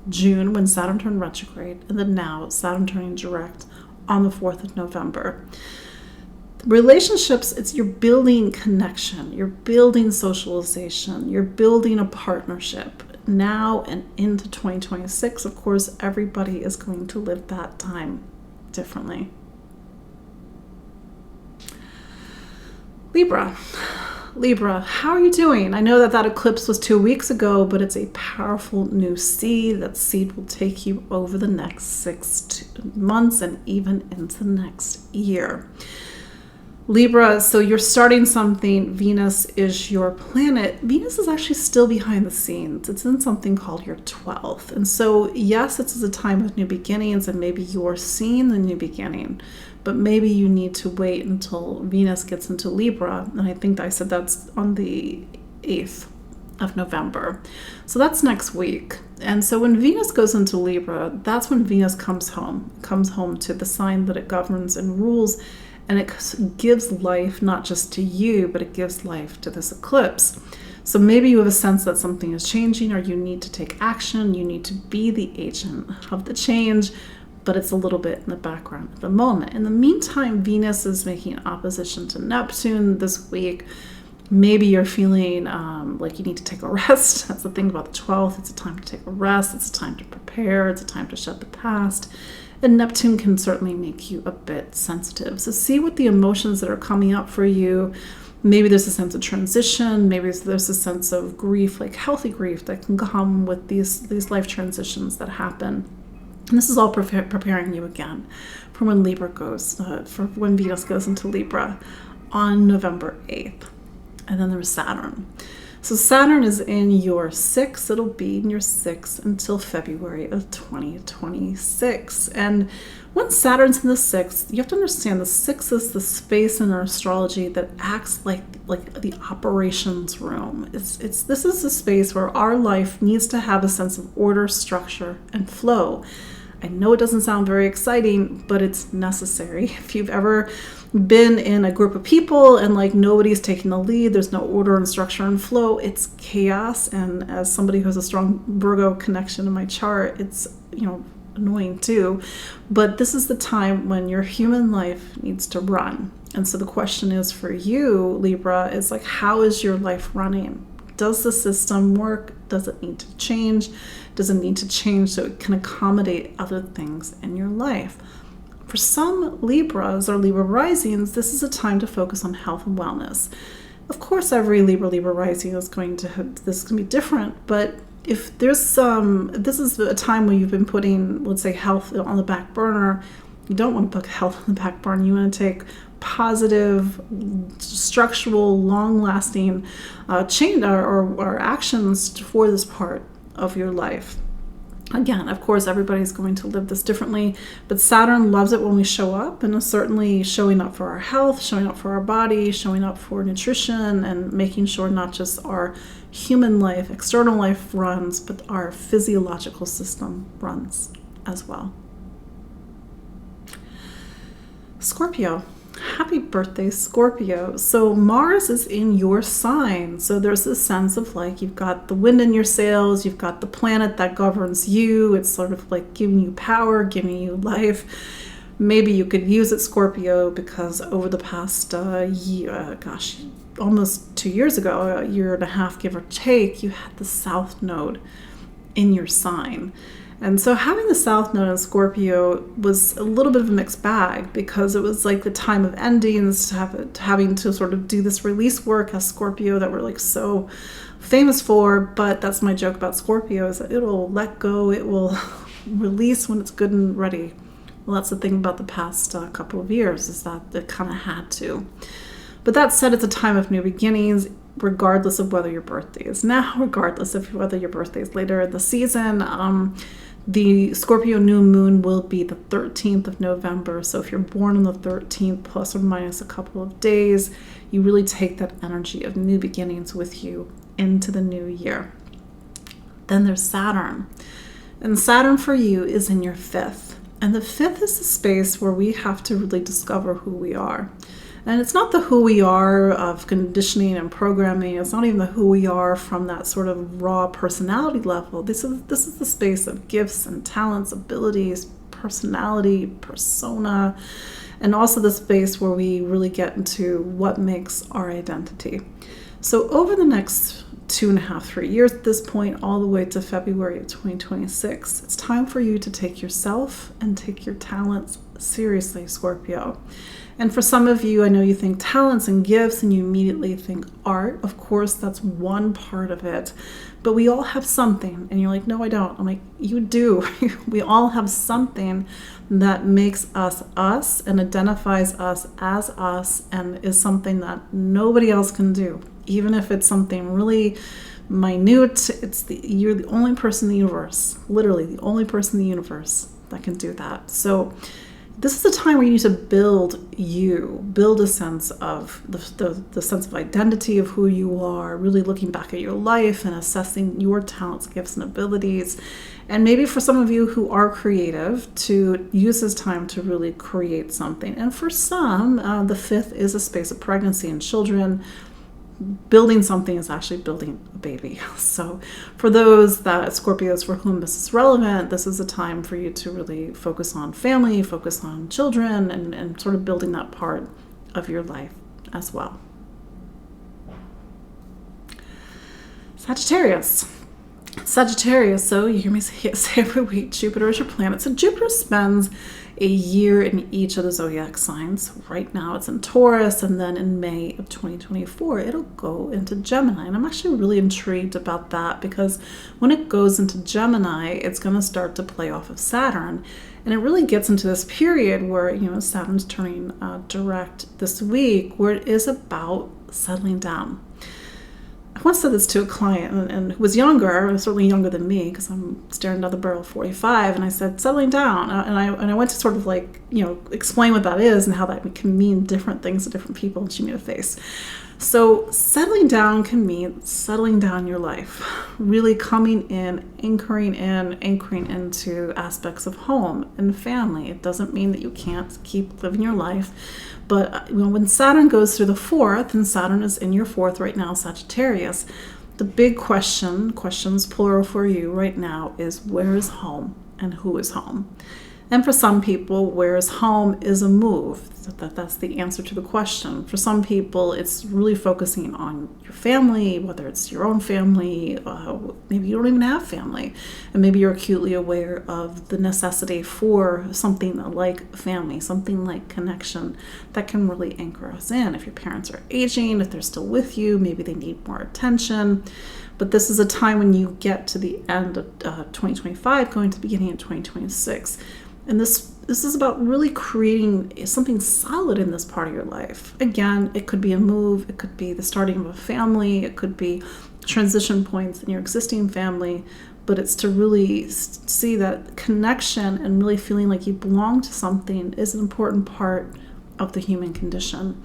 June, when Saturn turned retrograde, and then now Saturn turning direct on the 4th of November. Relationships, you're building connection, you're building socialization, you're building a partnership. Now and into 2026, of course, everybody is going to live that time differently. Libra, how are you doing? I know that eclipse was 2 weeks ago, but it's a powerful new seed. That seed will take you over the next 6 months and even into next year. Libra, so you're starting something. Venus is your planet. Venus is actually still behind the scenes. It's in something called your 12th. And so, yes, it's a time of new beginnings, and maybe you're seeing the new beginning. But maybe you need to wait until Venus gets into Libra. And I think I said that's on the 8th of November. So that's next week. And so when Venus goes into Libra, that's when Venus comes home to the sign that it governs and rules. And it gives life not just to you, but it gives life to this eclipse. So maybe you have a sense that something is changing, or you need to take action. You need to be the agent of the change. But it's a little bit in the background at the moment. In the meantime, Venus is making opposition to Neptune this week. Maybe you're feeling like you need to take a rest. That's the thing about the 12th. It's a time to take a rest. It's a time to prepare. It's a time to shed the past. And Neptune can certainly make you a bit sensitive. So see what the emotions that are coming up for you. Maybe there's a sense of transition. Maybe there's a sense of grief, healthy grief that can come with these life transitions that happen. And this is all preparing you again for when when Venus goes into Libra on November 8th. And then there's Saturn. So Saturn is in your 6th. It'll be in your 6th until February of 2026. And when Saturn's in the 6th, you have to understand the 6th is the space in our astrology that acts like the operations room. This is the space where our life needs to have a sense of order, structure, and flow. I know it doesn't sound very exciting, but it's necessary. If you've ever been in a group of people and nobody's taking the lead, there's no order and structure and flow, it's chaos. And as somebody who has a strong Virgo connection in my chart, it's, annoying too. But this is the time when your human life needs to run. And so the question is for you, Libra, is how is your life running? Does the system work? Does it need to change? Does it need to change so it can accommodate other things in your life? For some Libras or Libra risings, this is a time to focus on health and wellness. Of course, every Libra rising is going to be different, but if there's this is a time where you've been putting, let's say, health on the back burner, You don't want to put health on the back burner. You want to take positive, structural, long-lasting change or actions for this part of your life. Again, of course, everybody's going to live this differently, but Saturn loves it when we show up, and is certainly showing up for our health, showing up for our body, showing up for nutrition, and making sure not just our human life, external life runs, but our physiological system runs as well. Scorpio. Happy birthday, Scorpio. So Mars is in your sign. So there's this sense of like, you've got the wind in your sails, you've got the planet that governs you. It's sort of like giving you power, giving you life. Maybe you could use it, Scorpio, because over the past almost 2 years ago, a year and a half, give or take, you had the South Node in your sign. And so having the South Node in Scorpio was a little bit of a mixed bag, because it was like the time of endings, having to sort of do this release work as Scorpio that we're like so famous for. But that's my joke about Scorpio, is that it'll let go, it will release when it's good and ready. Well, that's the thing about the past couple of years, is that it kind of had to. But that said, it's a time of new beginnings, regardless of whether your birthday is now, regardless of whether your birthday is later in the season. The Scorpio new moon will be the 13th of November. So if you're born on the 13th, plus or minus a couple of days, you really take that energy of new beginnings with you into the new year. Then there's Saturn. And Saturn for you is in your fifth. And the fifth is the space where we have to really discover who we are. And it's not the who we are of conditioning and programming. It's not even the who we are from that sort of raw personality level. This is the space of gifts and talents, abilities, personality, persona, and also the space where we really get into what makes our identity. So over the next 2.5, 3 years at this point, all the way to February of 2026, it's time for you to take yourself and take your talents seriously, Scorpio. And for some of you, I know you think talents and gifts and you immediately think art. Of course, that's one part of it. But we all have something. And you're like, no, I don't. I'm like, you do. We all have something that makes us us and identifies us as us, and is something that nobody else can do. Even if it's something really minute, you're the only person in the universe, literally the only person in the universe that can do that. So this is a time where you need to build a sense of the sense of identity of who you are, really looking back at your life and assessing your talents, gifts, and abilities. And maybe for some of you who are creative, to use this time to really create something. And for some, the fifth is a space of pregnancy and children. Building something is actually building a baby. So for those Scorpios for whom this is relevant, this is a time for you to really focus on family, focus on children, and sort of building that part of your life as well. Sagittarius, so you hear me say every week, Jupiter is your planet. So Jupiter spends a year in each of the zodiac signs. Right now it's in Taurus, and then in May of 2024 it'll go into Gemini. And I'm actually really intrigued about that, because when it goes into Gemini, it's going to start to play off of Saturn, and it really gets into this period where Saturn's turning direct this week, where it is about settling down. I once said this to a client and who was younger, certainly younger than me, because I'm staring down the barrel of 45, and I said, settling down. And I went to sort of explain what that is and how that can mean different things to different people, and she made a face. So settling down can mean settling down your life, really coming in, anchoring into aspects of home and family. It doesn't mean that you can't keep living your life, but when Saturn goes through the fourth, and Saturn is in your fourth right now, Sagittarius, the big questions plural for you right now, is where is home and who is home? And for some people, where is home is a move. That's the answer to the question. For some people, it's really focusing on your family, whether it's your own family, maybe you don't even have family, and maybe you're acutely aware of the necessity for something like family, something like connection that can really anchor us in. If your parents are aging, if they're still with you, maybe they need more attention. But this is a time when you get to the end of 2025, going to the beginning of 2026. And this this is about really creating something solid in this part of your life. Again, it could be a move, it could be the starting of a family, it could be transition points in your existing family, but it's to really see that connection and really feeling like you belong to something is an important part of the human condition.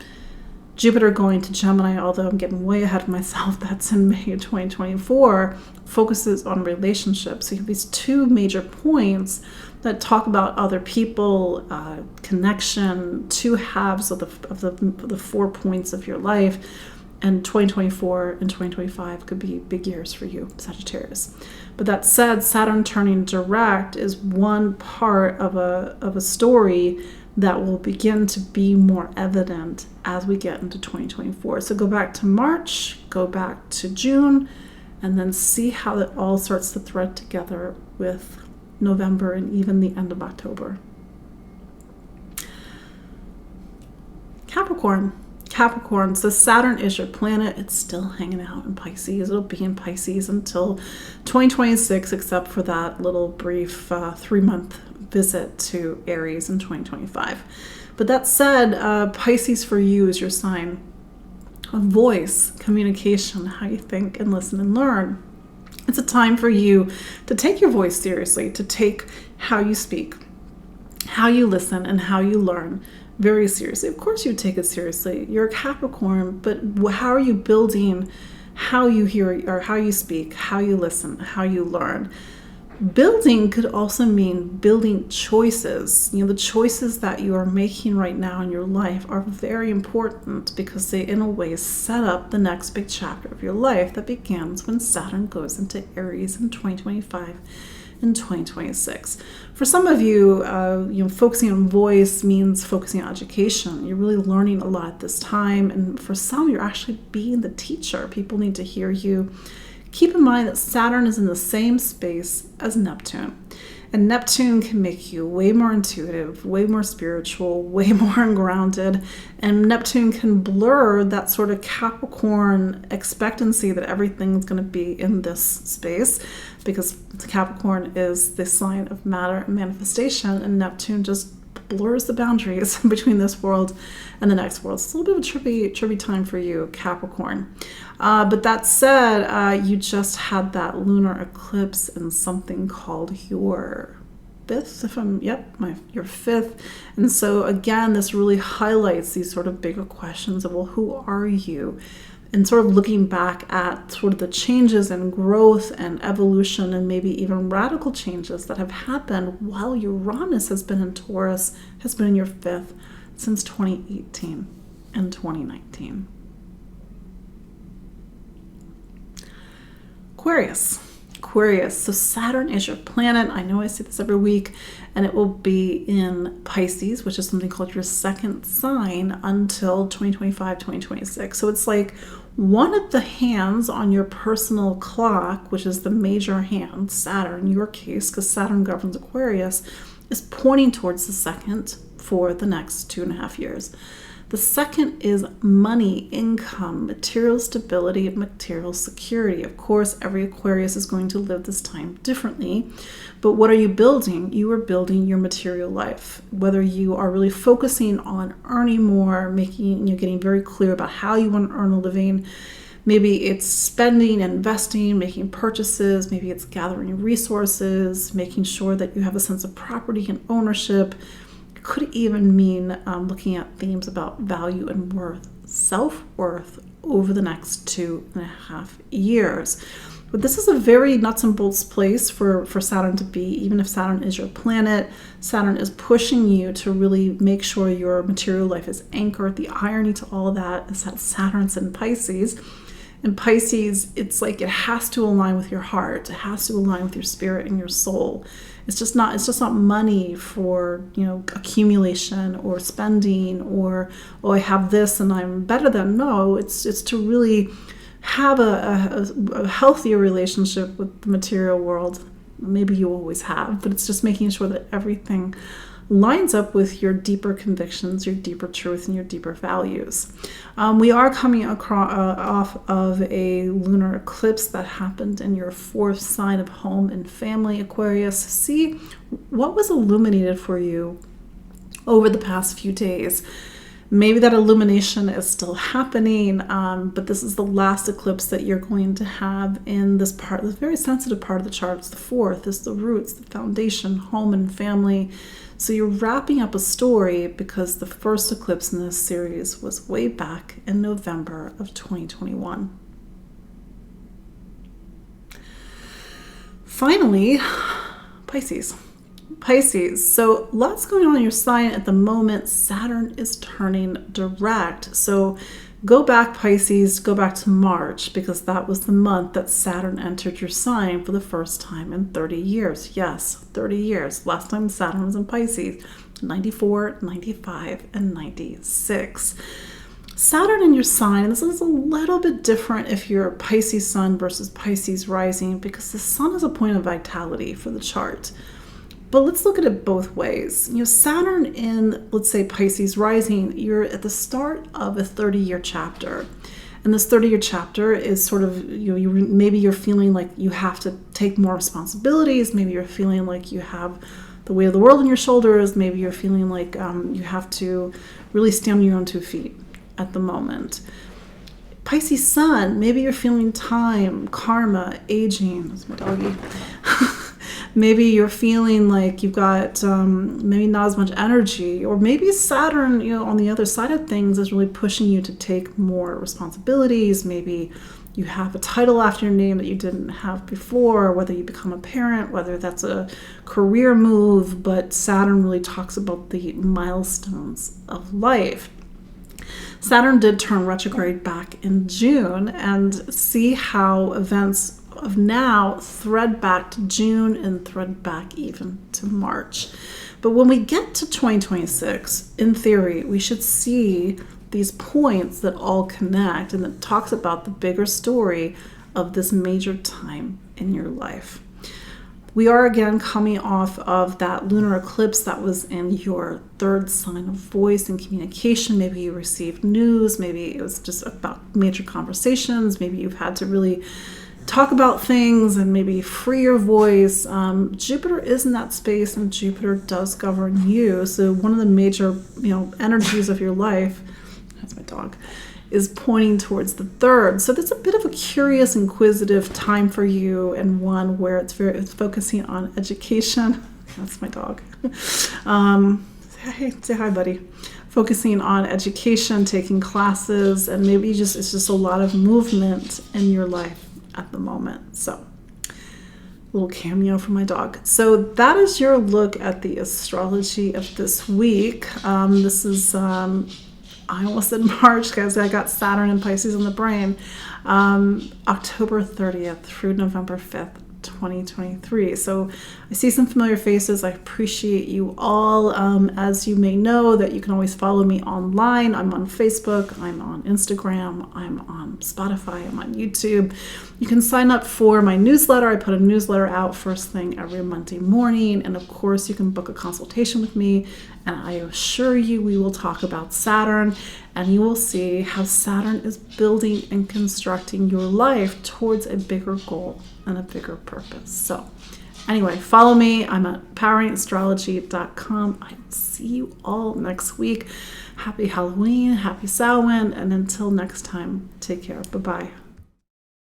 Jupiter going to Gemini, although I'm getting way ahead of myself, that's in May of 2024, focuses on relationships. So you have these two major points that talk about other people, connection, two halves of the 4 points of your life. And 2024 and 2025 could be big years for you, Sagittarius. But that said, Saturn turning direct is one part of a story that will begin to be more evident as we get into 2024. So go back to March, go back to June, and then see how it all starts to thread together with November and even the end of October. Capricorn, so Saturn is your planet. It's still hanging out in Pisces. It'll be in Pisces until 2026, except for that little brief 3-month visit to Aries in 2025. But that said, Pisces for you is your sign of voice, communication, how you think and listen and learn. It's a time for you to take your voice seriously, to take how you speak, how you listen, and how you learn very seriously. Of course you take it seriously. You're a Capricorn, but how are you building how you hear or how you speak, how you listen, how you learn? Building could also mean building choices. The choices that you are making right now in your life are very important because they, in a way, set up the next big chapter of your life that begins when Saturn goes into Aries in 2025 and 2026. For some of you, focusing on voice means focusing on education. You're really learning a lot at this time. And for some, you're actually being the teacher. People need to hear you. Keep in mind that Saturn is in the same space as Neptune. And Neptune can make you way more intuitive, way more spiritual, way more ungrounded. And Neptune can blur that sort of Capricorn expectancy that everything's going to be in this space, because Capricorn is the sign of matter and manifestation, and Neptune just blurs the boundaries between this world and the next world. It's a little bit of a trippy time for you, Capricorn. But that said, you just had that lunar eclipse in something called your fifth, your fifth. And so again, this really highlights these sort of bigger questions of, well, who are you? And sort of looking back at sort of the changes and growth and evolution and maybe even radical changes that have happened while Uranus has been in Taurus, has been in your fifth since 2018 and 2019. Aquarius. So Saturn is your planet. I know I say this every week, and it will be in Pisces, which is something called your second sign, until 2025, 2026. So it's like one of the hands on your personal clock, which is the major hand, Saturn, in your case, because Saturn governs Aquarius, is pointing towards the second for the next 2.5 years. The second is money, income, material stability, and material security. Of course, every Aquarius is going to live this time differently. But what are you building? You are building your material life. Whether you are really focusing on earning more, getting very clear about how you want to earn a living. Maybe it's spending, investing, making purchases. Maybe it's gathering resources, making sure that you have a sense of property and ownership. Could even mean looking at themes about value and worth, self-worth over the next 2.5 years. But this is a very nuts and bolts place for Saturn to be. Even if Saturn is your planet, Saturn is pushing you to really make sure your material life is anchored. The irony to all of that is that Saturn's in Pisces. In Pisces, it's like it has to align with your heart. It has to align with your spirit and your soul. It's just not money for, accumulation or spending or, oh, I have this and I'm better than. No, it's to really have a healthier relationship with the material world. Maybe you always have, but it's just making sure that everything lines up with your deeper convictions, your deeper truth, and your deeper values. We are coming off of a lunar eclipse that happened in your fourth sign of home and family, Aquarius. See what was illuminated for you over the past few days. Maybe that illumination is still happening, but this is the last eclipse that you're going to have in this part, this very sensitive part of the chart. It's the fourth, it's the roots, the foundation, home and family. So you're wrapping up a story because the first eclipse in this series was way back in November of 2021. Finally, Pisces. So lots going on in your sign at the moment. Saturn is turning direct. So go back, Pisces, go back to March, because that was the month that Saturn entered your sign for the first time in 30 years. Yes, 30 years. Last time Saturn was in Pisces, 94, 95, and 96. Saturn in your sign, this is a little bit different if you're Pisces sun versus Pisces rising, because the sun is a point of vitality for the chart. But let's look at it both ways. Saturn in, let's say, Pisces rising, you're at the start of a 30-year chapter. And this 30-year chapter is sort of, maybe you're feeling like you have to take more responsibilities. Maybe you're feeling like you have the weight of the world on your shoulders. Maybe you're feeling like you have to really stand on your own 2 feet at the moment. Pisces sun, maybe you're feeling time, karma, aging. That's my doggy. Maybe you're feeling like you've got maybe not as much energy, or maybe Saturn, on the other side of things is really pushing you to take more responsibilities. Maybe you have a title after your name that you didn't have before, whether you become a parent, whether that's a career move, but Saturn really talks about the milestones of life. Saturn did turn retrograde back in June, and see how events of now thread back to June and thread back even to March. But when we get to 2026, in theory, we should see these points that all connect, and it talks about the bigger story of this major time in your life. We are again coming off of that lunar eclipse that was in your third sign of voice and communication. Maybe you received news, maybe it was just about major conversations, maybe you've had to really talk about things and maybe free your voice. Jupiter is in that space, and Jupiter does govern you. So one of the major, energies of your life, that's my dog, is pointing towards the third. So that's a bit of a curious, inquisitive time for you, and one where it's focusing on education. That's my dog. Say hi, buddy. Focusing on education, taking classes, and maybe it's just a lot of movement in your life at the moment. So, little cameo from my dog. So that is your look at the astrology of this week. This is, I almost said March, guys. I got Saturn and Pisces in the brain. October 30th through November 5th. 2023. So I see some familiar faces. I appreciate you all. As you may know, that you can always follow me online. I'm on Facebook, I'm on Instagram, I'm on Spotify, I'm on YouTube. You can sign up for my newsletter. I put a newsletter out first thing every Monday morning. And of course, you can book a consultation with me. And I assure you, we will talk about Saturn, and you will see how Saturn is building and constructing your life towards a bigger goal and a bigger purpose. So anyway, follow me. I'm at poweringastrology.com. I will see you all next week. Happy Halloween, happy Samhain, and until next time, take care. Bye-bye.